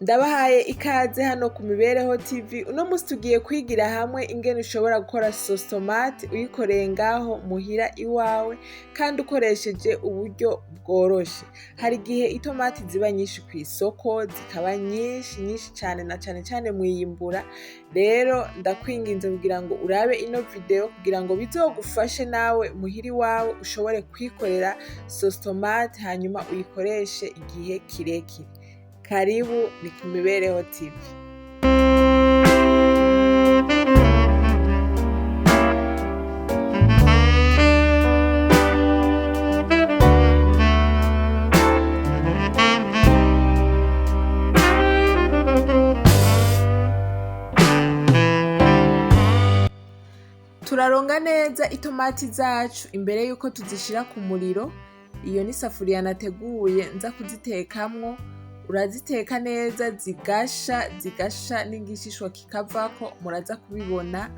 Ndabahaye ikaze hano ku Mibereho TV. Uno musi tugiye kwigira hamwe ingene ushobora gukora sauce tomate uyikoreye ngaho muhira iwawe kandi ukoresheje uburyo bworoshe. Hari igihe itomati ziba nyinshi kw'isoko, zikaba nyinshi cane na cane mwiyimbura. Rero ndakwinginze kugira ngo urabe ino video kugira ngo bizogufashe nawe muhira iwawe ushobore kwikorera sauce tomate hanyuma uyikoreshe igihe kirekire. Karibu ni ku Mibereho TV. Turaronga neza itomati zacu imbere yuko tuzishira ku muriro. Iyo ni isafuriya nateguye nza kuzitekamwo. Uraziteka neza zigasha n'igishishwa kikavako, muraza kubibona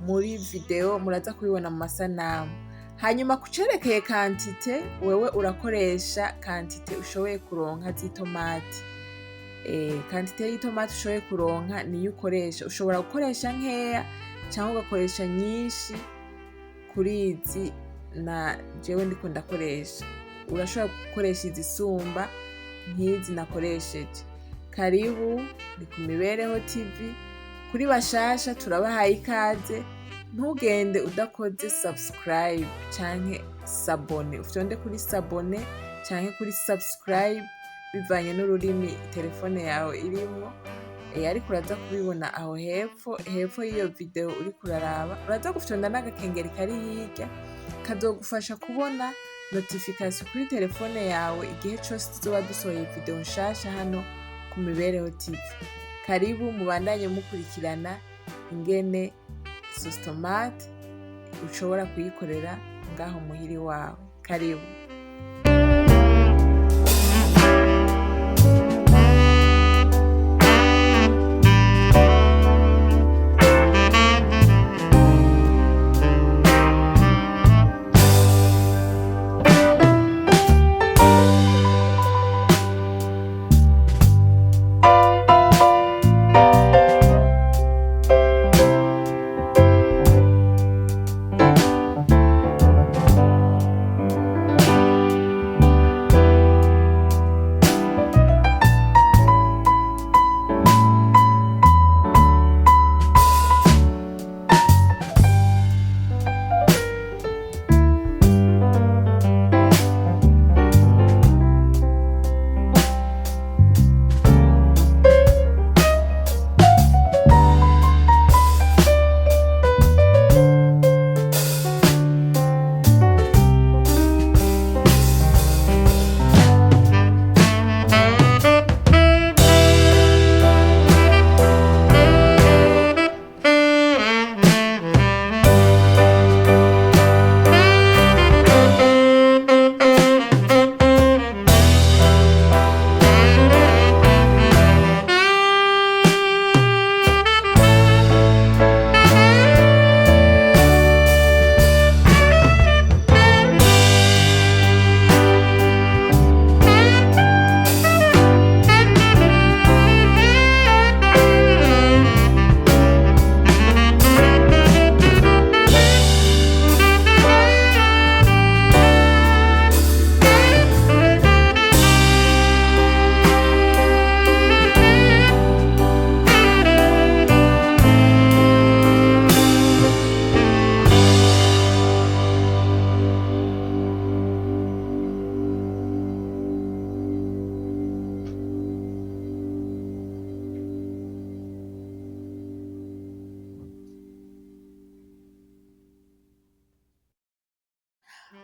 muri video, muraza kubibona mu masanamu. Hanyuma kucerekeye kantite, wewe urakoresha kantite ushoboye kuronka z'itomati. Kantite y'itomati ushoboye kuronka niyo ukoresha. Ushobora gukoresha nkeya canke ugakoresha nyinshi kuri izi na jewe ndiko ndakoresha. Urashobora gukoresha izisumba nk'izi nakoresheje. Karibu ni ku Mibereho TV. Kuri bashasha turabahaye ikaze. Ntugende udakoze subscribe canke s'abone. Ufyonde kuri s'abone canke kuri subscribe bivanye n'ururimi telefone yawe irimwo. Ariko uraza kubibona aho hepfo y'iyo video uriko uraraba. Uraza gufyonda n'agakengeri kari hirya kazogufasha kubona notification kuri telefone yawe igihe cose tuzoba dusohoye video nshasha hano ku Mibereho TV. Karibu mubandanye mukurikirana ingene sauce tomate ushobora kuyikorera ngaho muhira iwawe. Karibu.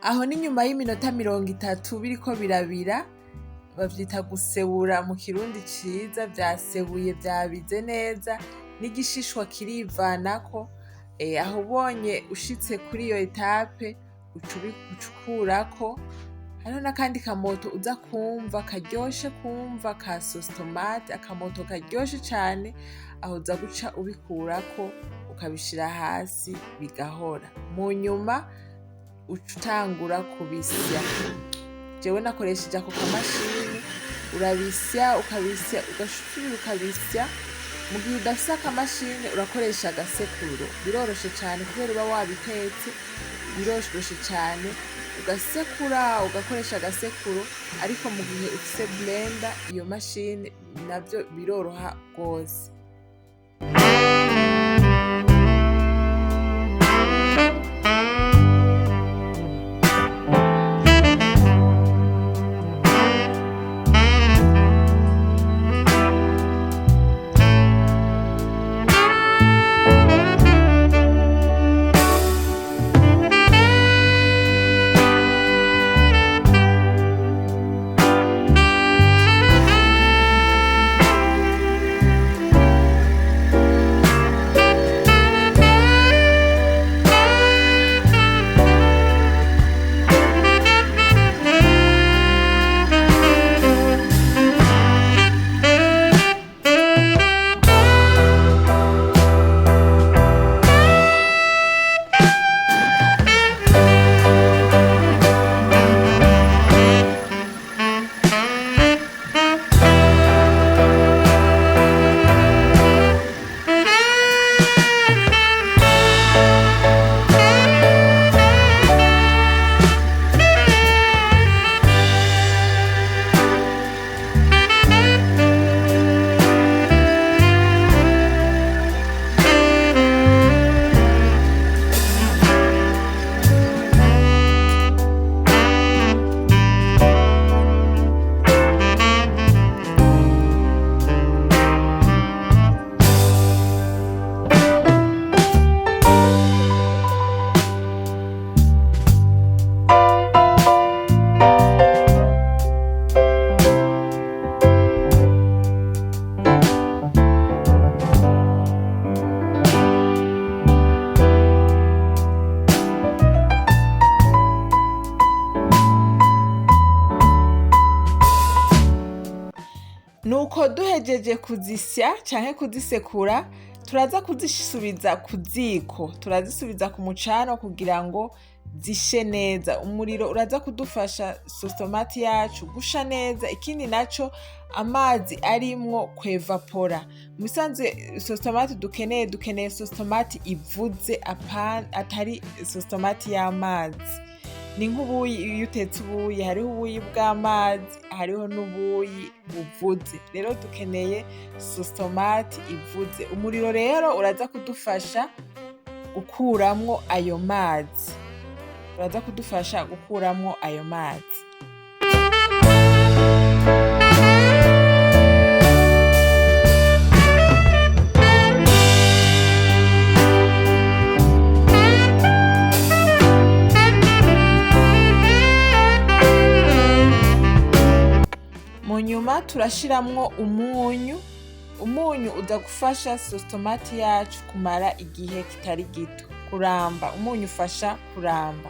Aho ni nyuma y'iminota 30 biriko birabira. Bavyita gusebura mu kirundi ciza. Vyasebuye vyabize neza n'igishishwa kirivanako. Aho ubonye ushitse kuri iyo etape ucukurako. Hariho n'akandi kamoto uza kumva karyoshe kumva ka sauce tomate, akamoto karyoshe cane. Aho uza guca ubikurako ukabishira hasi bigahora. Mu nyuma uca utangura kubisya. Jewe nakoresheje ako kamashini urabisya ugasubira ukabisya. Mu gihe udafise akamashini urakoresha agasekuro, biroroshe cane kubera uba wabitetse, biroroshe cane, ugasekura ugakoresha agasekuro. Ariko mu gihe ufise blender, iyo mashini, navyo biroroha gose. Nuko duhejeje kuzisya canke kuzisekura, turaza kuzisubiza ku ziko, turazisubiza ku mucano kugira ngo zishe neza. Umuriro uraza kudufasha sositomati yacu gusha neza. Ikindi naco, amazi arimwo kwevapora. Mu bisanzwe sositomati dukeneye sositomati ivuze, atari sositomati y'amazi. Ni nk'ubuyi, iyo utetse ubuyi hariho ubuyi bw'amazi, hariho n'ubuyi buvuze. Rero dukeneye sositomati ivuze. Umuriro rero uraza kudufasha gukuramwo ayo mazi. Mu nyuma turashiramwo umunyu. Umunyu uza gufasha sositomati yacu kumara igihe kitari gito, kuramba. Umunyu ufasha kuramba.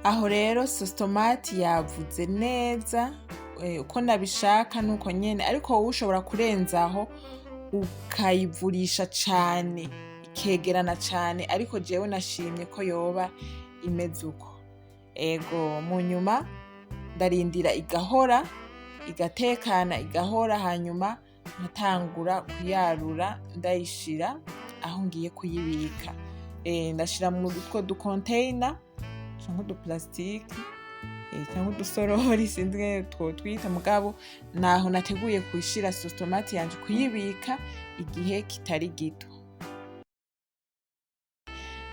Aho rero sositomati yavuze neza uko nabishaka nuko nyene, ariko wowe ushobora kurenzaho ukayivurisha cane, ikegerana cane, ariko jewe nashimye ko yoba imeze uko. Ego, mu nyuma ndarindira igahora, igatekana, igahora, hanyuma nkatangura kuyarura ndayishira aho ngiye kuyibika. Ndashira mu utwo dukonteyina canke uduplastique, cyangwa udusorori sinzi ngene twotwita mugabo naho nateguye kushira sositomate yanje kuyibika igihe kitari gito.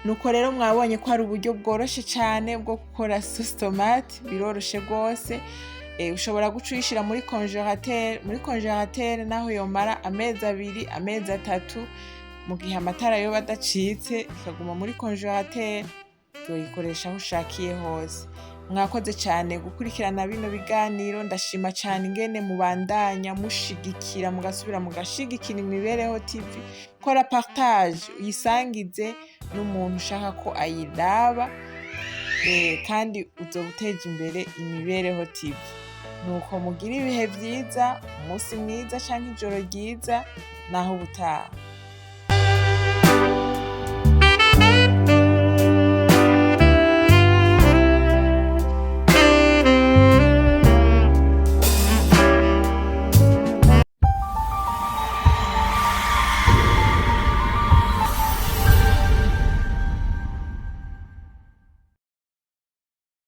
Nuko rero mwabonye ko ari uburyo bworoshe cane bwo gukora sositomate, biroroshe rwose. Ushobora guca uyishira muri congélateur naho yomara amezi 2, amezi 3 mu gihe amatara yoba adacitse, ikaguma muri congélateur, uzoyikoresha aho ushakiye hose. Mwakoze cane gukurikirana bino biganiro, ndashima cane ingene mubandanya mushigikira mugasubira mugashigikira Imibereho TV. Kora partage uyisangize n'umuntu ushaka ko ayiraba, kandi uzobuteje imbere Imibereho TV. Nuko mugira ibihe vyiza, umunsi mwiza canke ijoro ryiza, naho ubutaha.